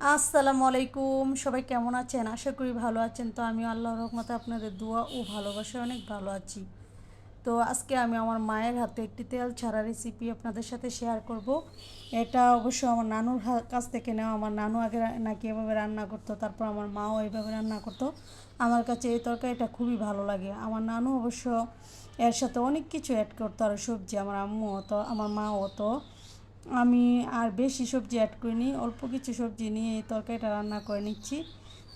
আসসালামু আলাইকুম, সবাই কেমন আছেন? আশা করি ভালো আছেন। তো আমি আল্লাহর রহমতে আপনাদের দোয়া ও ভালোবাসায় অনেক ভালো আছি। তো আজকে আমি আমার মায়ের হাতে একটি তেল ছাড়া রেসিপি আপনাদের সাথে শেয়ার করব। এটা অবশ্য আমার নানুর কাছ থেকে নেওয়া। আমার নানু আগে নাকি এভাবে রান্না করতো, তারপর আমার মাও এইভাবে রান্না করতো। আমার কাছে এই তরকারিটা খুবই ভালো লাগে। আমার নানু অবশ্য এর সাথে অনেক কিছু অ্যাড করতো, আর সবজি আমার আম্মু হতো, আমার মাও হতো। আমি আর বেশি সবজি অ্যাড করিনি, অল্প কিছু সবজি নিয়ে এই তরকারিটা রান্না করে নিচ্ছি।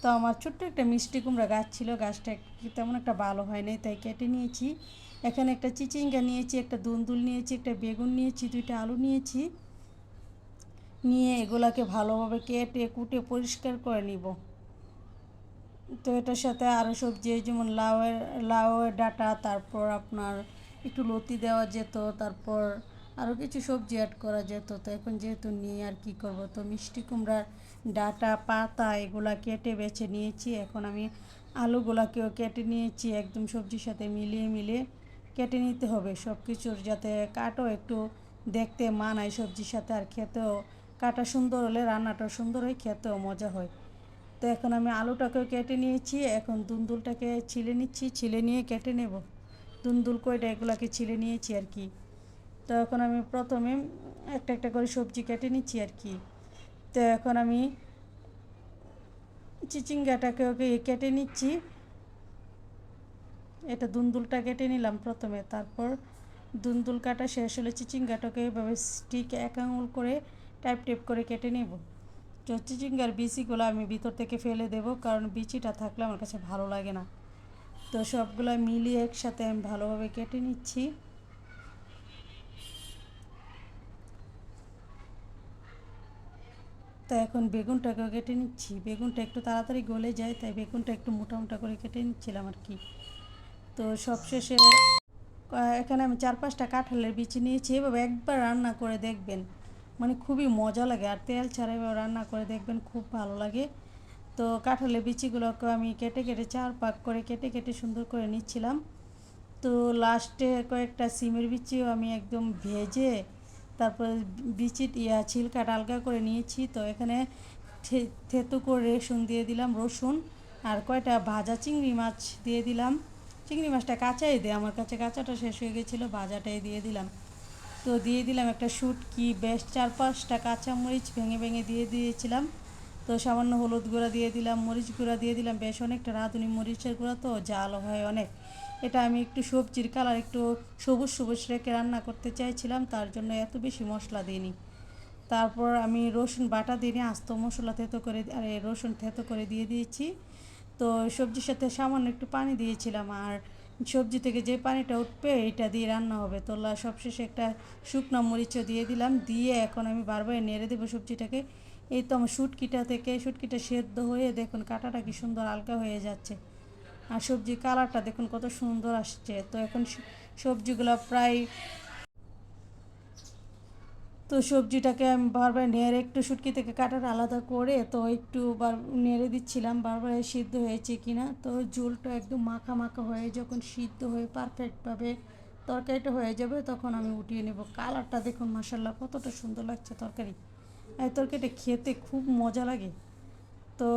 তো আমার ছোট্ট একটা মিষ্টি কুমড়া গাছ ছিল, গাছটা তেমন একটা ভালো হয় নাই, তাই কেটে নিয়েছি। এখানে একটা চিচিঙ্গা নিয়েছি, একটা দুন্দুল নিয়েছি, একটা বেগুন নিয়েছি, দুইটা আলু নিয়েছি। নিয়ে এগুলাকে ভালোভাবে কেটে কুটে পরিষ্কার করে নিব। তো এটার সাথে আরও সবজি যেমন লাউয়ের ডাঁটা, তারপর আপনার একটু লতি দেওয়া যেত, তারপর আরও কিছু সবজি অ্যাড করা যেত। তো এখন যেহেতু নিয়ে আর কি করব, তো মিষ্টি কুমড়ার ডাঁটা পাতা এগুলা কেটে বেছে নিয়েছি। এখন আমি আলুগুলাকেও কেটে নিয়েছি, একদম সবজির সাথে মিলিয়ে কেটে নিতে হবে সব কিছুর, যাতে কাটও একটু দেখতে মানায় সবজির সাথে, আর খেতেও কাটা সুন্দর হলে রান্নাটাও সুন্দর হয়, খেতেও মজা হয়। তো এখন আমি আলুটাকেও কেটে নিয়েছি, এখন দুন্দুলটাকে ছিলে নিচ্ছি, ছিলে নিয়ে কেটে নেব। দুন্দুল কয়টা এগুলাকে ছিলে নিয়েছি আর কি। তো এখন আমি প্রথমে একটা একটা করে সবজি কেটে নিচ্ছি আর কি। তো এখন আমি চিচিঙ্গাটাকেও কেটে নিচ্ছি। এটা দুন্দুলটা কেটে নিলাম প্রথমে, তারপর দুন্দুল কাটা শেষ হলে চিচিঙ্গাটাকে এভাবে স্টিক এক আঙুল করে টাইপ করে কেটে নেব। তো চিচিঙ্গার বিচিগুলো আমি ভিতর থেকে ফেলে দেব, কারণ বিচিটা থাকলে আমার কাছে ভালো লাগে না। তো সবগুলো মিলিয়ে একসাথে আমি ভালোভাবে কেটে নিচ্ছি। তো এখন বেগুনটাকেও কেটে নিচ্ছি। বেগুনটা একটু তাড়াতাড়ি গলে যায়, তাই বেগুনটা একটু মোটা মোটা করে কেটে নিচ্ছিলাম আর কি। তো সবশেষে এখানে আমি 4-5টা কাঁঠালের বিচি নিয়েছি। এভাবে একবার রান্না করে দেখবেন, মানে খুবই মজা লাগে, আর তেল ছাড়া এভাবে রান্না করে দেখবেন, খুব ভালো লাগে। তো কাঁঠালের বিচিগুলোকে আমি কেটে কেটে 4 ভাগ করে কেটে কেটে সুন্দর করে নিচ্ছিলাম। তো লাস্টে কয়েকটা সিমের বিচিও আমি একদম ভেজে তারপর ছিলকাটা আলগা করে নিয়েছি। তো এখানে থেতু করে রসুন দিয়ে দিলাম, রসুন আর কয়টা ভাজা চিংড়ি মাছ দিয়ে দিলাম। চিংড়ি মাছটা কাঁচাই দেয়, আমার কাছে কাঁচাটা শেষ হয়ে গেছিলো, ভাজাটাই দিয়ে দিলাম। তো দিয়ে দিলাম একটা শুটকি, বেশ 4-5টা কাঁচামরিচ ভেঙে ভেঙে দিয়ে দিয়েছিলাম। তো সামান্য হলুদ গুঁড়া দিয়ে দিলাম, মরিচ গুঁড়া দিয়ে দিলাম, বেশ অনেকটা রাঁধুনি মরিচের গুঁড়া, তো জাল হয় অনেক। এটা আমি একটু সবজির কালার একটু সবুজ সবুজ রেখে রান্না করতে চাইছিলাম, তার জন্য এত বেশি মশলা দিইনি। তারপর আমি রসুন বাটা দিয়ে আস্ত মশলা থেতো করে আর রসুন থেতো করে দিয়ে দিয়েছি। তো সবজির সাথে সামান্য একটু পানি দিয়েছিলাম, আর সবজি থেকে যে পানিটা উঠবে এটা দিয়ে রান্না হবে। তো সবশেষে একটা শুকনো মরিচও দিয়ে দিলাম, দিয়ে এখন আমি বারবার নেড়ে দেবো সবজিটাকে। এই তো আমার শুটকিটা সেদ্ধ হয়ে দেখুন কাঁটাটা কি সুন্দর হালকা হয়ে যাচ্ছে, আর সবজির কালারটা দেখুন কত সুন্দর আসছে। তো এখন সবজিগুলো প্রায়, তো সবজিটাকে আমি বারবার নেড়ে একটু শুটকি থেকে কাটাটা আলাদা করে তো একটু নেড়ে দিচ্ছিলাম বারবার সিদ্ধ হয়েছে কিনা। তো ঝোলটা একদম মাখা মাখা হয়ে যখন সিদ্ধ হয়ে পারফেক্টভাবে তরকারিটা হয়ে যাবে, তখন আমি উঠিয়ে নেব। কালারটা দেখুন মাশাল্লাহ কতটা সুন্দর লাগছে তরকারি। এই তরকারিটা খেতে খুব মজা লাগে। তো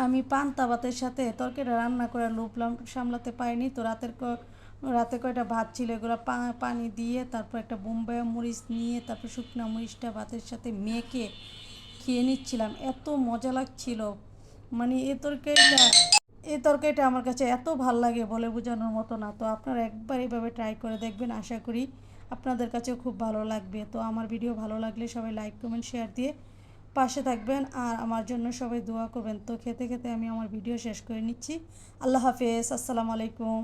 আমি পান্তা ভাতের সাথে তরকারিটা রান্না করে লোভ সামলাতে পারিনি। তো রাতে কয়টা ভাত ছিল, এগুলো পানি দিয়ে তারপর একটা বোম্বাই মরিচ নিয়ে তারপর শুকনো মরিচটা ভাতের সাথে মেখে খেয়ে নিচ্ছিলাম, এত মজা লাগছিল। মানে এই তরকারিটা আমার কাছে এত ভাল লাগে বলে বোঝানোর মতো না। তো আপনারা একবার এইভাবে ট্রাই করে দেখবেন, আশা করি আপনাদের কাছেও খুব ভালো লাগবে। তো আমার ভিডিও ভালো লাগলে সবাই লাইক কমেন্ট শেয়ার দিয়ে পাশে থাকবেন, আর আমার জন্য সবাই দোয়া করবেন। তো খেতে খেতে আমি আমার ভিডিও শেষ করে নিচ্ছি। আল্লাহ হাফেজ, আসসালামু আলাইকুম।